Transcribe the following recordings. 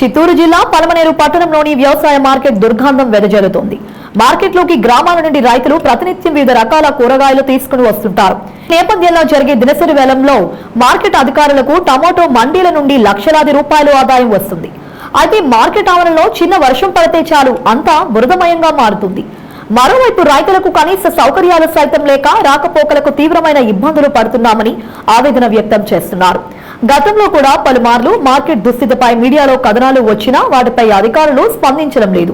చిత్తూరు జిల్లా పలమనేరు పట్టణంలోని వ్యవసాయ మార్కెట్ దుర్గంధం వెదజల్లుతోంది. మార్కెట్లోకి గ్రామాల నుండి రైతులు ప్రతినిత్యం వివిధ రకాల కూరగాయలు తీసుకుని వస్తుంటారు. నేపథ్యంలో జరిగే దినసరి వేలంలో మార్కెట్ అధికారులకు టమాటో మండీల నుండి లక్షలాది రూపాయలు ఆదాయం వస్తుంది. అయితే మార్కెట్ ఆవరణలో చిన్న వర్షం పడితే చాలు అంతా బురదమయంగా మారుతుంది. మరోవైపు రైతులకు కనీస సౌకర్యాలు సైతం లేక రాకపోకలకు తీవ్రమైన ఇబ్బందులు పడుతున్నామని ఆవేదన వ్యక్తం చేస్తున్నారు. గతంలో కూడా పలుమార్లు మార్కెట్ దుస్థితిపై మీడియాలో కథనాలు వచ్చినా వాటిపై అధికారులు స్పందించడం లేదు.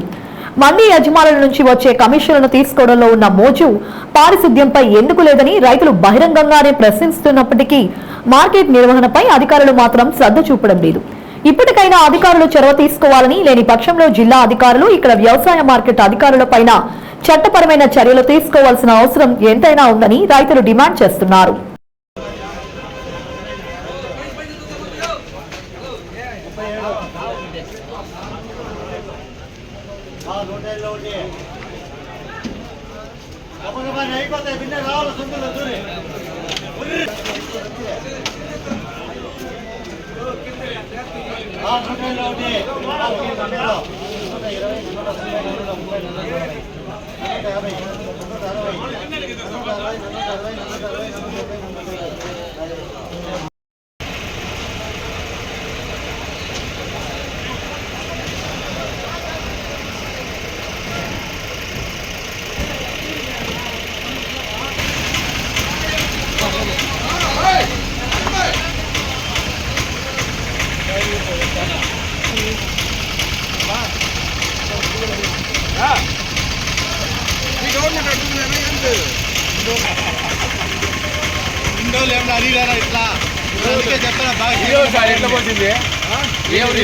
మండీ యజమానుల నుంచి వచ్చే కమిషన్లను తీసుకోవడంలో ఉన్న మోజు పారిశుద్ధ్యంపై ఎందుకు లేదని రైతులు బహిరంగంగానే ప్రశ్నిస్తున్నప్పటికీ మార్కెట్ నిర్వహణపై అధికారులు మాత్రం శ్రద్ధ చూపడం లేదు. ఇప్పటికైనా అధికారులు చొరవ తీసుకోవాలని, లేని పక్షంలో జిల్లా అధికారులు ఇక్కడ వ్యవసాయ మార్కెట్ అధికారులపైన చట్టపరమైన చర్యలు తీసుకోవాల్సిన అవసరం ఎంతైనా ఉందని రైతులు డిమాండ్ చేస్తున్నారు. ఇట్లా చెప్తాను బాగా ఎట్లా పోతుంది ఎవరు